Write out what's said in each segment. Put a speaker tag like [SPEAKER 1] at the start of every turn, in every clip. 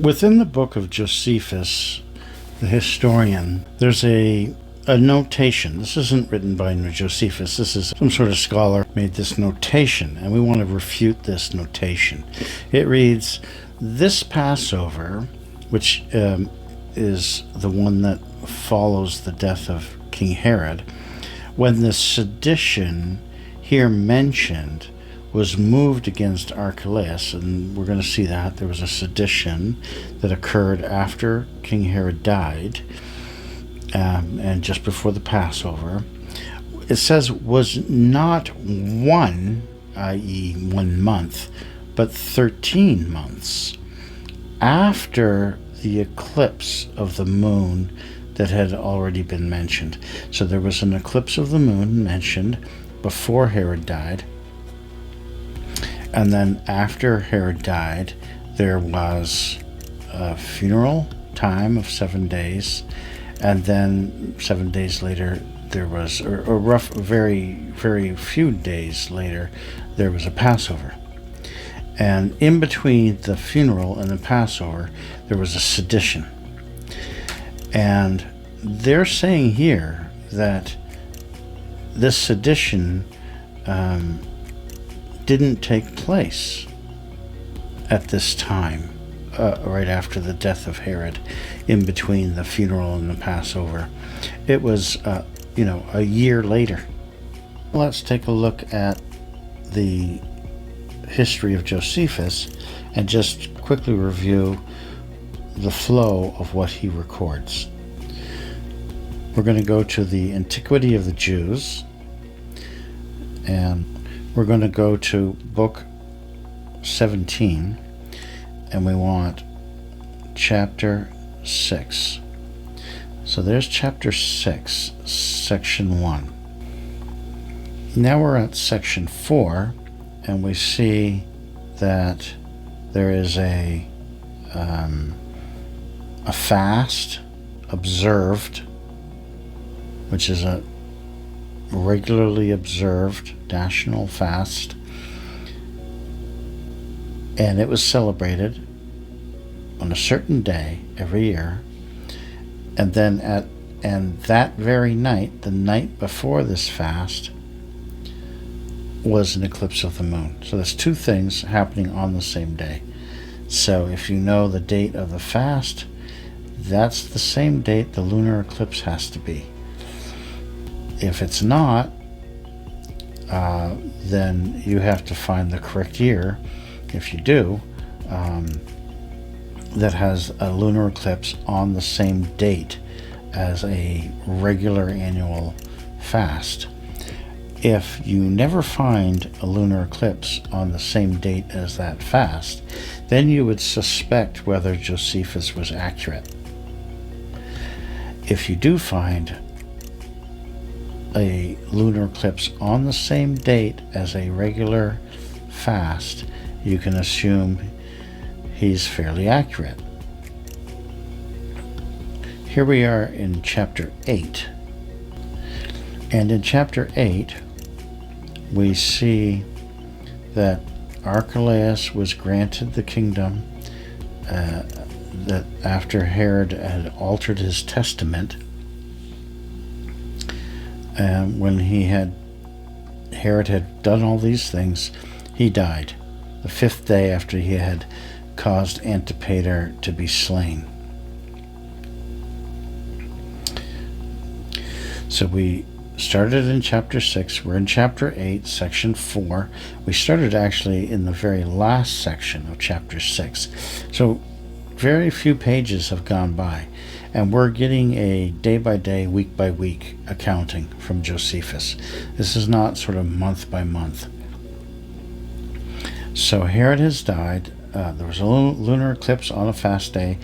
[SPEAKER 1] Within the book of Josephus, the historian, there's a notation. This isn't written by Josephus. This is some sort of scholar made this notation, and we want to refute this notation. It reads, "This Passover," which is the one that follows the death of King Herod, when the sedition here mentioned was moved against Archelaus, and we're going to see that there was a sedition that occurred after King Herod died, and just before the Passover. It says was not one, i.e. 1 month, but 13 months after the eclipse of the moon that had already been mentioned. So there was an eclipse of the moon mentioned before Herod died, and then after Herod died, there was a funeral time of 7 days, and then 7 days later there was, or very few days later, there was a Passover. And in between the funeral and the Passover, there was a sedition. And they're saying here that this sedition didn't take place at this time, right after the death of Herod, in between the funeral and the Passover. It was, a year later. Let's take a look at the history of Josephus and just quickly review the flow of what he records. We're going to go to the Antiquity of the Jews, and we're going to go to book 17, and we want chapter 6. So there's chapter 6, section 1. Now we're at section 4, and we see that there is a fast observed, which is a regularly observed national fast, and it was celebrated on a certain day every year, and then that very night, the night before this fast, was an eclipse of the moon. So there's two things happening on the same day. So if you know the date of the fast, that's the same date the lunar eclipse has to be. If it's not, then you have to find the correct year, if you do, that has a lunar eclipse on the same date as a regular annual fast. If you never find a lunar eclipse on the same date as that fast, then you would suspect whether Josephus was accurate. If you do find a lunar eclipse on the same date as a regular fast, you can assume he's fairly accurate. Here we are in chapter 8. And in chapter 8, we see that Archelaus was granted the kingdom, that after Herod had altered his testament, and when Herod had done all these things, he died the 5th day after he had caused Antipater to be slain. So we started in chapter 6. We're in chapter 8, section 4. We started actually in the very last section of chapter 6. So very few pages have gone by, and we're getting a day-by-day, week-by-week accounting from Josephus. This is not sort of month-by-month. So Herod has died. There was a lunar eclipse on a fast day.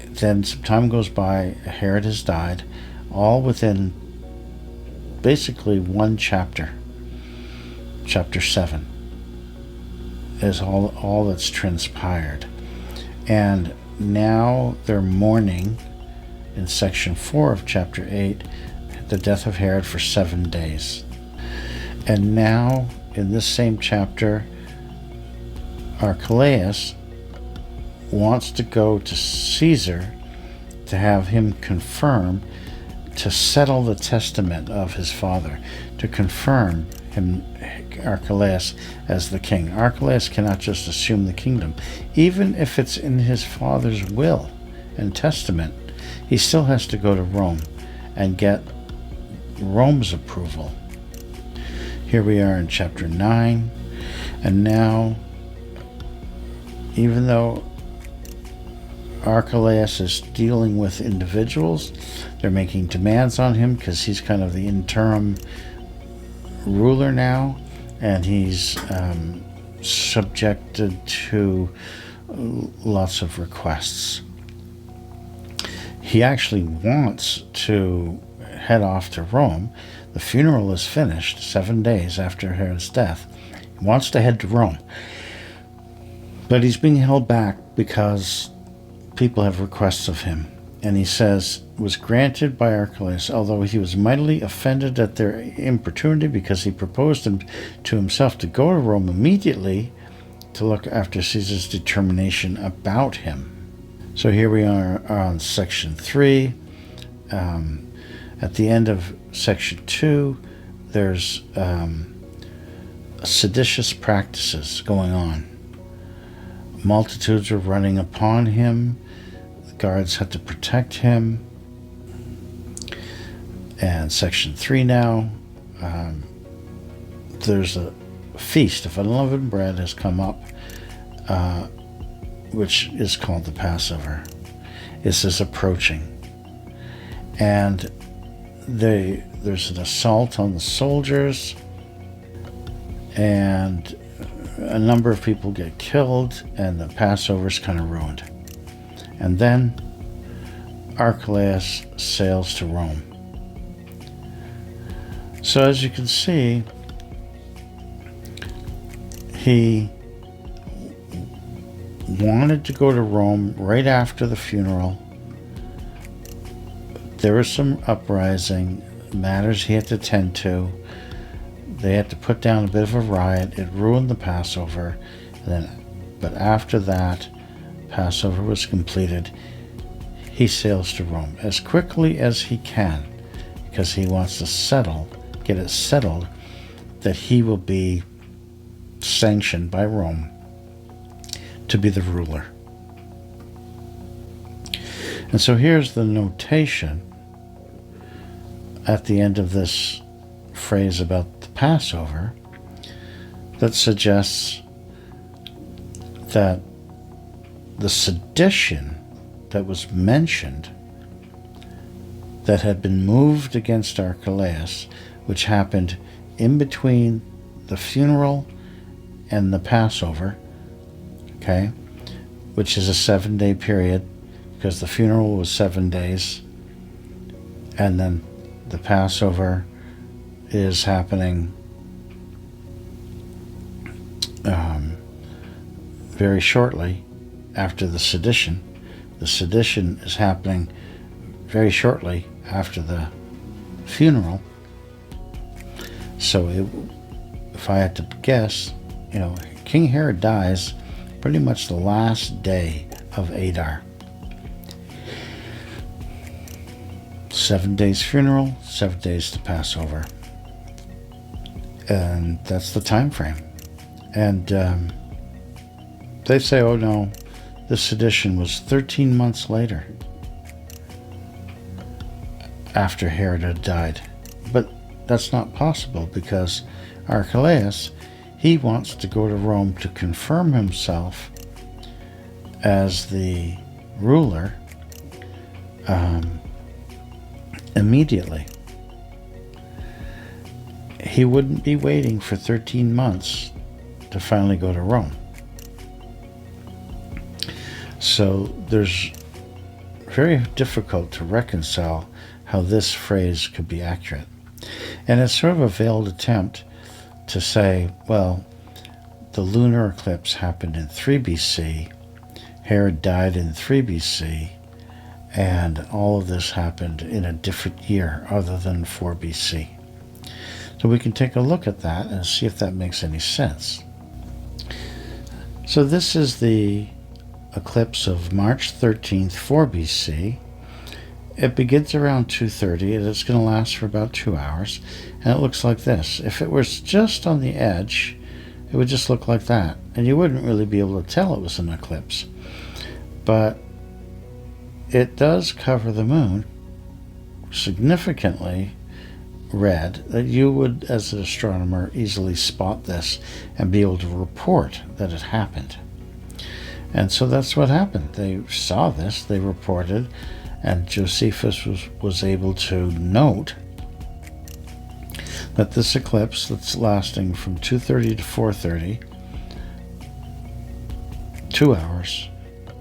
[SPEAKER 1] Then some time goes by. Herod has died, all within basically one chapter. Chapter 7 is all that's transpired. And now they're mourning in section 4 of chapter 8 the death of Herod for 7 days. And now in this same chapter, Archelaus wants to go to Caesar to have him confirm, to settle the testament of his father, to confirm him, Archelaus, as the king. Archelaus cannot just assume the kingdom. Even if it's in his father's will and testament, he still has to go to Rome and get Rome's approval. Here we are in chapter 9, and now, even though Archelaus is dealing with individuals, they're making demands on him because he's kind of the interim ruler now, and he's subjected to lots of requests. He actually wants to head off to Rome. The funeral is finished 7 days after Herod's death. He wants to head to Rome, but he's being held back because people have requests of him. And he says, was granted by Archelaus, although he was mightily offended at their importunity, because he proposed to himself to go to Rome immediately to look after Caesar's determination about him. So here we are on section 3. At the end of section 2, there's seditious practices going on. Multitudes are running upon him. Guards had to protect him. And section 3 now, there's a feast of unleavened bread has come up, which is called the Passover. This is approaching. And there's an assault on the soldiers, and a number of people get killed, and the Passover's kind of ruined. And then Archelaus sails to Rome. So as you can see, he wanted to go to Rome right after the funeral. There was some uprising, matters he had to tend to. They had to put down a bit of a riot. It ruined the Passover. But after that, Passover was completed. He sails to Rome as quickly as he can, because he wants to get it settled that he will be sanctioned by Rome to be the ruler. And so here's the notation at the end of this phrase about the Passover that suggests that the sedition that was mentioned, that had been moved against Archelaus, which happened in between the funeral and the Passover, okay, which is a 7-day period, because the funeral was 7 days, and then the Passover is happening very shortly after the sedition. The sedition is happening very shortly after the funeral. So if I had to guess, King Herod dies pretty much the last day of Adar. 7 days funeral, 7 days to Passover. And that's the time frame. And they say, oh no, the sedition was 13 months later, after Herod had died. But that's not possible, because Archelaus, he wants to go to Rome to confirm himself as the ruler immediately. He wouldn't be waiting for 13 months to finally go to Rome. So there's very difficult to reconcile how this phrase could be accurate. And it's sort of a veiled attempt to say, well, the lunar eclipse happened in 3 BC, Herod died in 3 BC, and all of this happened in a different year other than 4 BC. So we can take a look at that and see if that makes any sense. So this is the eclipse of March 13th, 4 BC. It begins around 2:30 and it's going to last for about 2 hours. And it looks like this. If it was just on the edge, it would just look like that. And you wouldn't really be able to tell it was an eclipse. But it does cover the moon significantly red, that you would, as an astronomer, easily spot this and be able to report that it happened. And so that's what happened. They saw this, they reported, and Josephus was able to note that this eclipse that's lasting from 2:30 to 4:30, 2 hours,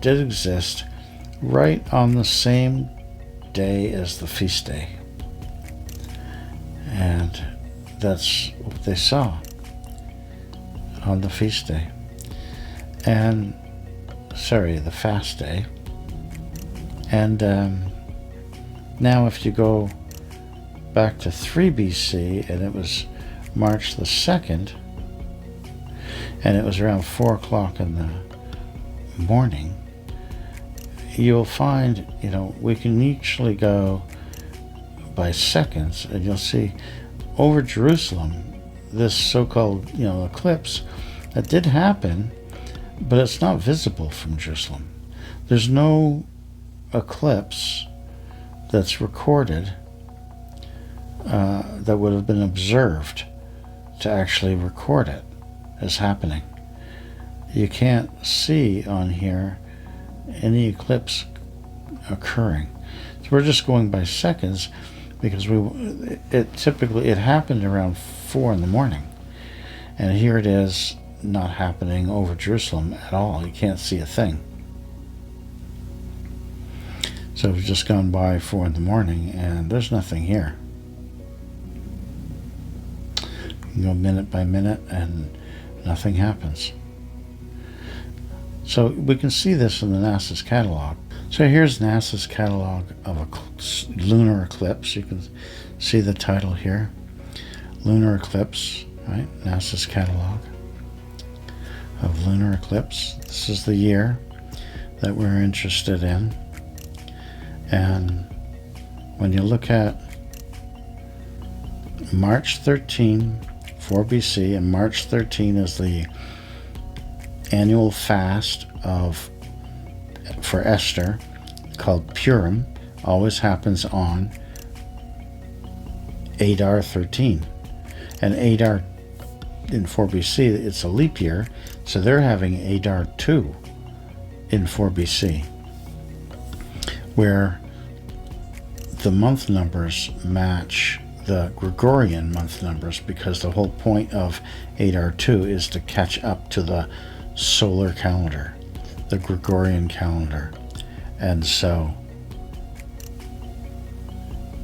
[SPEAKER 1] did exist right on the same day as the feast day. And that's what they saw on the feast day. And, the fast day. And now if you go back to 3 BC, and it was March the 2nd, and it was around 4 o'clock in the morning, you'll find, we can actually go by seconds, and you'll see over Jerusalem this so-called eclipse that did happen, but it's not visible from Jerusalem. There's no eclipse that's recorded that would have been observed to actually record it as happening. You can't see on here any eclipse occurring. So we're just going by seconds, because it happened around 4 in the morning, and here it is not happening over Jerusalem at all. You can't see a thing. So we've just gone by 4 in the morning, and there's nothing here. You can go minute by minute, and nothing happens. So we can see this in the NASA's catalog. So here's NASA's catalog of a lunar eclipse. You can see the title here, lunar eclipse, right? NASA's catalog of lunar eclipse. This is the year that we're interested in. And when you look at March 13, 4 BC, and March 13 is the annual fast for Esther, called Purim, always happens on Adar 13. And Adar in 4 BC, it's a leap year, so they're having Adar 2 in 4 BC, where the month numbers match the Gregorian month numbers, because the whole point of Adar 2 is to catch up to the solar calendar, the Gregorian calendar. And so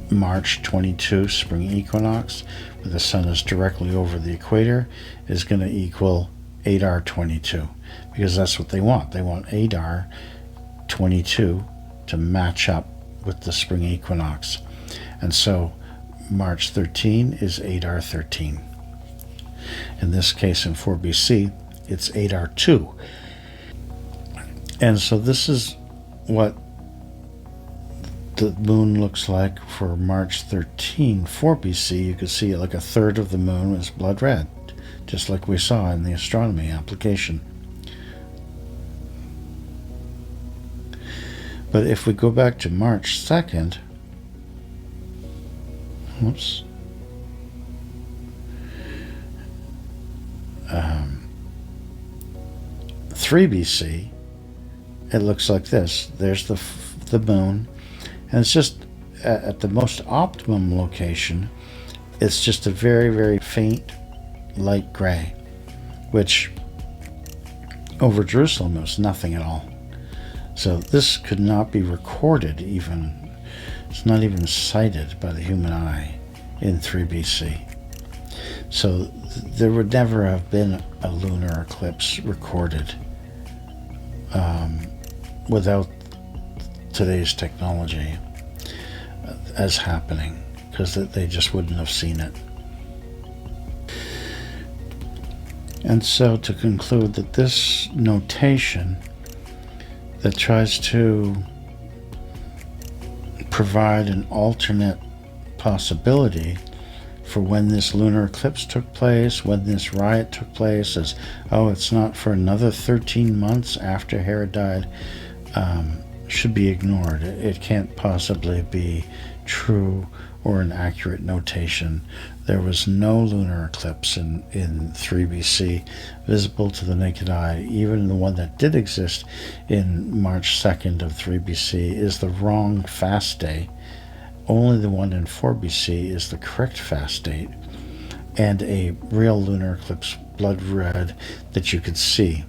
[SPEAKER 1] March 22, spring equinox, where the sun is directly over the equator, is going to equal Adar 22, because that's what they want. They want Adar 22 to match up with the spring equinox. And so March 13 is Adar 13. In this case, in 4 BC, it's Adar 2. And so this is what the moon looks like for March 13, 4 BC. You can see like a third of the moon is blood red, just like we saw in the astronomy application. But if we go back to March 2nd, 3 BC, it looks like this. There's the moon, and it's just at the most optimum location, it's just a very, very faint light gray, which over Jerusalem is nothing at all. So this could not be recorded even. It's not even sighted by the human eye in 3 BC. So there would never have been a lunar eclipse recorded without today's technology as happening, because they just wouldn't have seen it. And so to conclude that this notation that tries to provide an alternate possibility for when this lunar eclipse took place, when this riot took place, as, oh, it's not for another 13 months after Herod died, should be ignored. It can't possibly be true or an accurate notation. There was no lunar eclipse in 3 BC visible to the naked eye. Even the one that did exist in March 2nd of 3 BC is the wrong fast day. Only the one in 4 BC is the correct fast date, and a real lunar eclipse, blood red, that you could see.